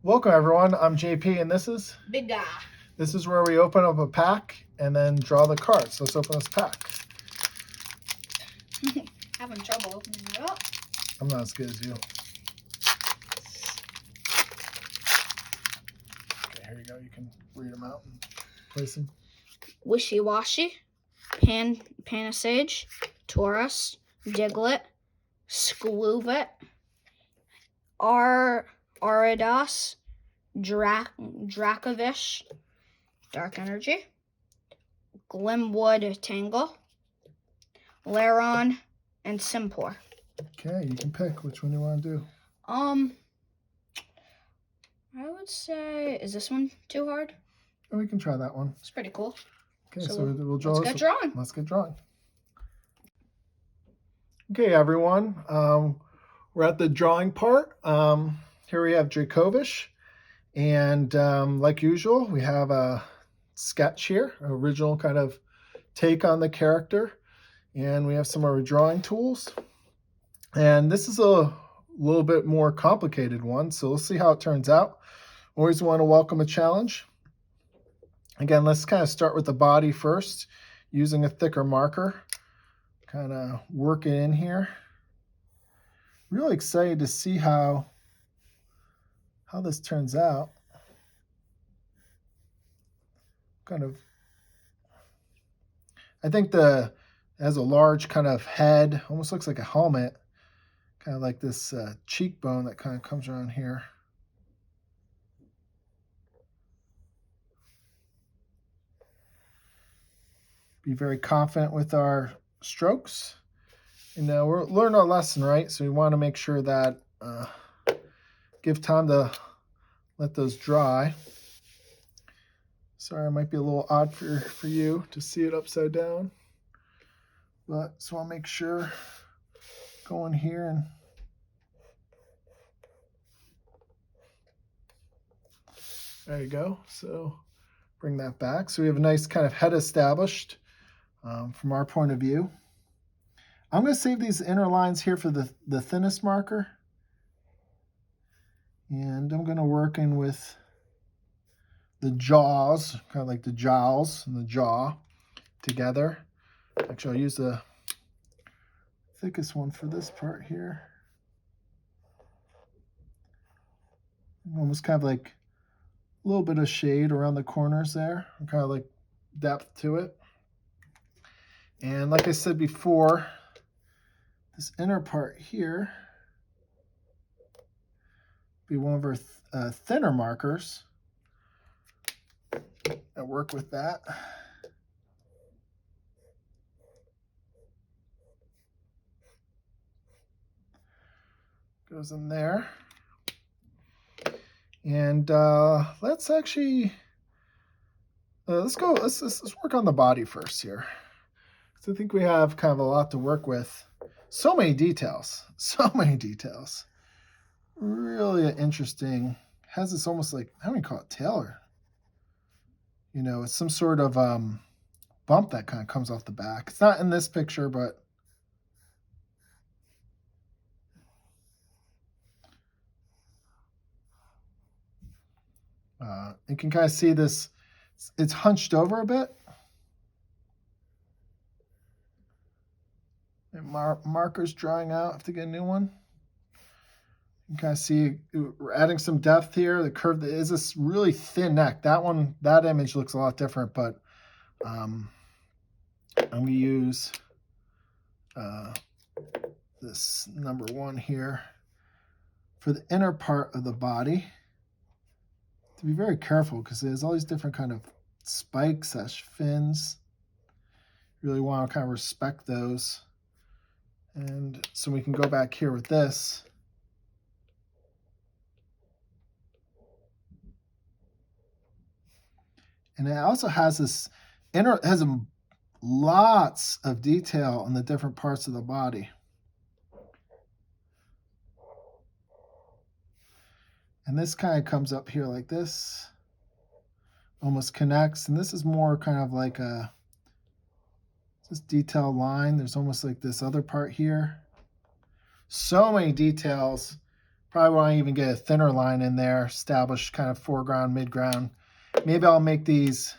Welcome everyone, I'm JP and this is Big guy. This is where we open up a pack and then draw the cards. So let's open this pack. Having trouble opening it up. I'm not as good as you. Okay, here you go. You can read them out and place them. Wishy-washy, Panasage, Taurus, Diglett, Skwovet, Aridas, Dracovish, Dark Energy, Glimwood Tangle, Laron, and Simpor. Okay, you can pick which one you want to do. I would say, is this one too hard? Oh, we can try that one. It's pretty cool. Okay, so we'll draw. Let's get drawing. Let's get drawing. Okay, everyone. We're at the drawing part. Here we have Dracovish. And like usual, we have a sketch here, an original kind of take on the character. And we have some of our drawing tools. And this is a little bit more complicated one, so we'll see how it turns out. Always want to welcome a challenge. Again, let's kind of start with the body first, using a thicker marker. Kind of work it in here. Really excited to see how this turns out. I think it has a large kind of head, almost looks like a helmet, kind of like this cheekbone that kind of comes around here. Be very confident with our strokes. And now we're learning our lesson, right? So we want to make sure that give time to let those dry. Sorry, it might be a little odd for you to see it upside down. But just want to make sure, go in here and there you go. So bring that back. So we have a nice kind of head established from our point of view. I'm going to save these inner lines here for the thinnest marker. And I'm going to work in with the jaws, kind of like the jowls and the jaw together. Actually, I'll use the thickest one for this part here. Almost kind of like a little bit of shade around the corners there, kind of like depth to it. And like I said before, this inner part here be one of our thinner markers. I work with that. Goes in there. And let's actually let's work on the body first here. So I think we have kind of a lot to work with. So many details. So many details. Really interesting. Has this almost like, how do we call it, tail? You know, it's some sort of bump that kind of comes off the back. It's not in this picture, but you can kind of see this. It's hunched over a bit. And marker's drying out. I have to get a new one. You can kind of see we're adding some depth here. The curve is this really thin neck. That image looks a lot different, but I'm going to use this number 1 here for the inner part of the body. To be very careful because there's all these different kind of spikes, fins. Really want to kind of respect those. And so we can go back here with this. And it also has this has lots of detail on the different parts of the body. And this kind of comes up here like this, almost connects. And this is more kind of like this detailed line. There's almost like this other part here. So many details. Probably want to even get a thinner line in there, establish kind of foreground, midground. Maybe I'll make these,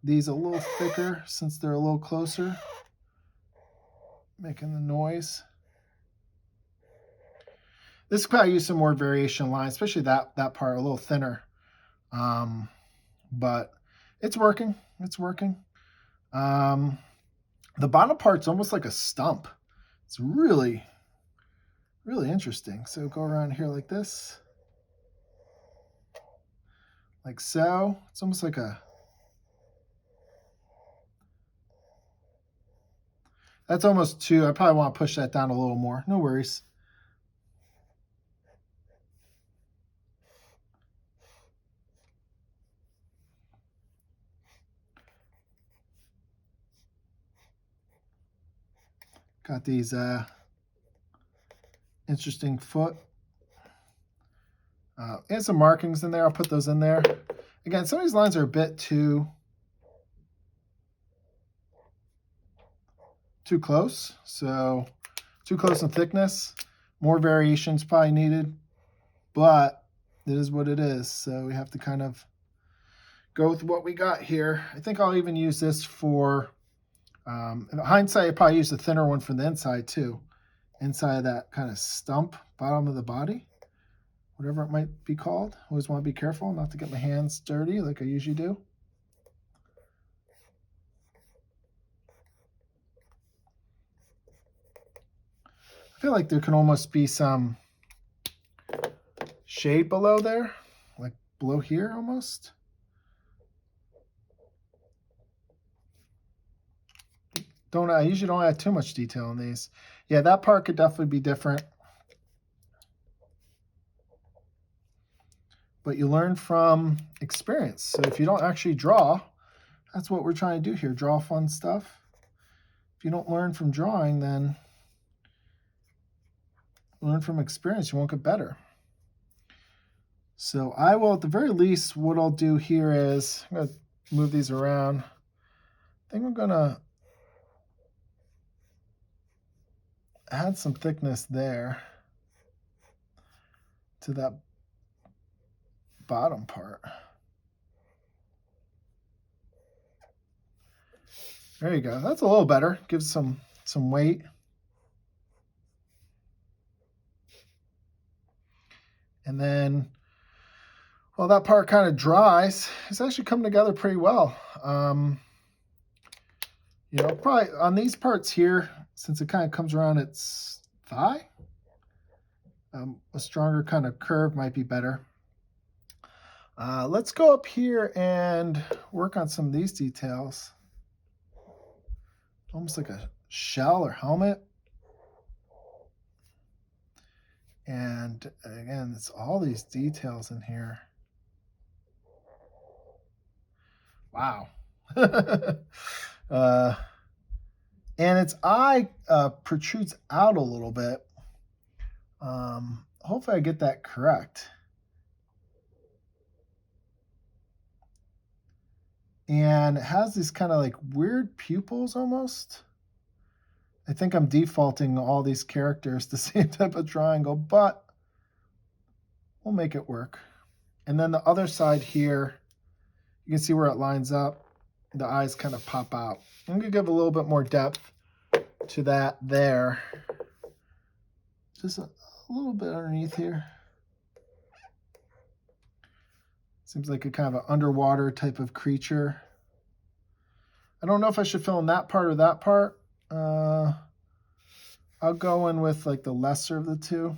these a little thicker since they're a little closer, making the noise. This could probably use some more variation line, especially that part a little thinner. But it's working. It's working. The bottom part's almost like a stump. It's really, really interesting. So go around here like this. Like so. It's almost like a... That's almost too... I probably want to push that down a little more. No worries. Got these interesting foot. And some markings in there. I'll put those in there. Again, some of these lines are a bit too close. So too close in thickness. More variations probably needed. But it is what it is. So we have to kind of go with what we got here. I think I'll even use this for... in hindsight, I probably use the thinner one for the inside too. Inside of that kind of stump, bottom of the body, whatever it might be called. Always want to be careful not to get my hands dirty like I usually do. I feel like there can almost be some shade below there, like below here almost. I usually don't add too much detail in these. Yeah, that part could definitely be different. But you learn from experience. So if you don't actually draw, that's what we're trying to do here, draw fun stuff. If you don't learn from drawing, then learn from experience, you won't get better. So I will, at the very least, what I'll do here is, I'm going to move these around. I think I'm going to add some thickness there to that bottom part. There you go. That's a little better. Gives some weight. And then, well, that part kind of dries. It's actually come together pretty well. You know, probably on these parts here, since it kind of comes around its thigh, a stronger kind of curve might be better. Let's go up here and work on some of these details. Almost like a shell or helmet. And again, it's all these details in here. Wow. And its eye protrudes out a little bit. Hopefully I get that correct. And it has these kind of like weird pupils almost. I think I'm defaulting all these characters the same type of triangle, but we'll make it work. And then the other side here, you can see where it lines up. The eyes kind of pop out. I'm going to give a little bit more depth to that there. Just a little bit underneath here. Seems like a kind of an underwater type of creature. I don't know if I should fill in that part or that part. I'll go in with like the lesser of the two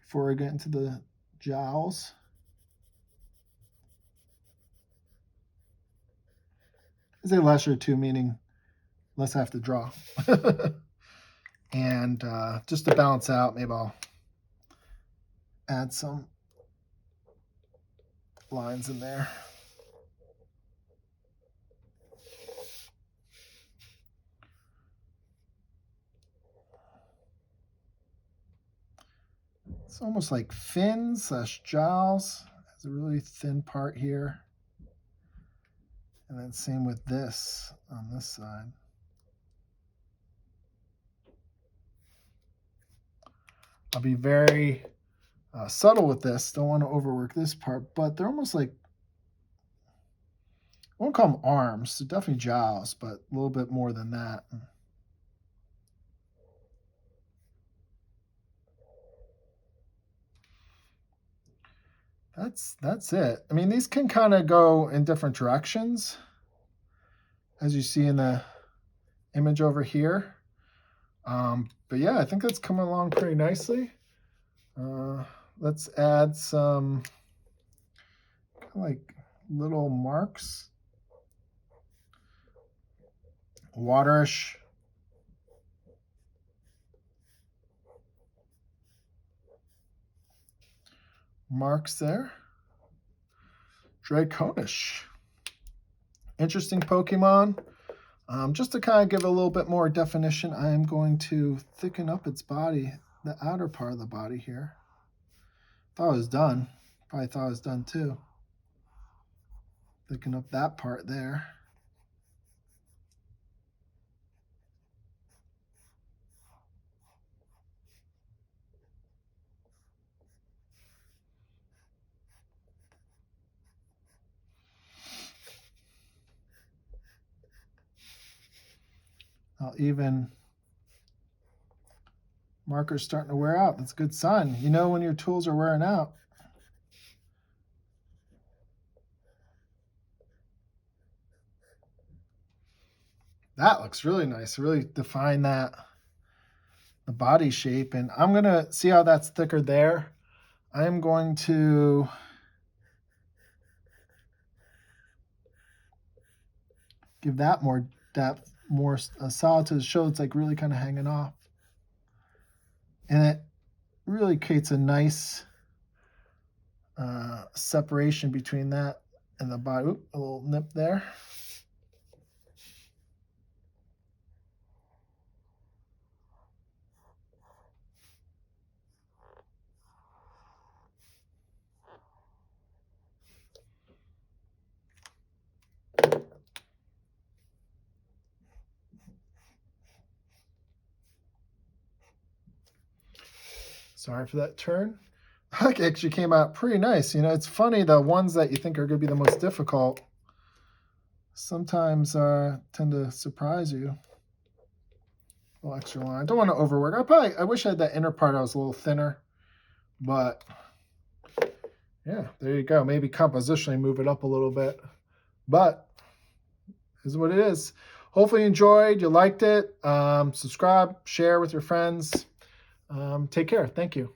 before I get into the jowls. I say lesser too, meaning less I have to draw. And just to balance out, maybe I'll add some lines in there. It's almost like fins / jowls. It's a really thin part here. And then same with this on this side. I'll be very subtle with this. Don't want to overwork this part, but they're almost like, I won't call them arms. They're definitely jowls, but a little bit more than that. That's it. I mean, these can kind of go in different directions, as you see in the image over here. But yeah, I think that's coming along pretty nicely. Let's add some kind of like little marks, waterish. Marks there. Dracovish. Interesting Pokemon. Just to kind of give a little bit more definition, I am going to thicken up its body, the outer part of the body here. Thought it was done. Probably thought it was done too. Thicken up that part there. I'll even marker's starting to wear out. That's a good sign. You know when your tools are wearing out. That looks really nice. Really define that, the body shape. And I'm going to see how that's thicker there. I am going to give that more depth, more solid to show it's like really kind of hanging off. And it really creates a nice separation between that and the body. Oop, a little nip there. Sorry for that turn. That actually came out pretty nice. You know, it's funny, the ones that you think are going to be the most difficult sometimes tend to surprise you. A little extra line. I don't want to overwork. I wish I had that inner part I was a little thinner, but yeah, there you go. Maybe compositionally move it up a little bit, but is what it is. Hopefully you enjoyed, you liked it. Subscribe, share with your friends. Take care. Thank you.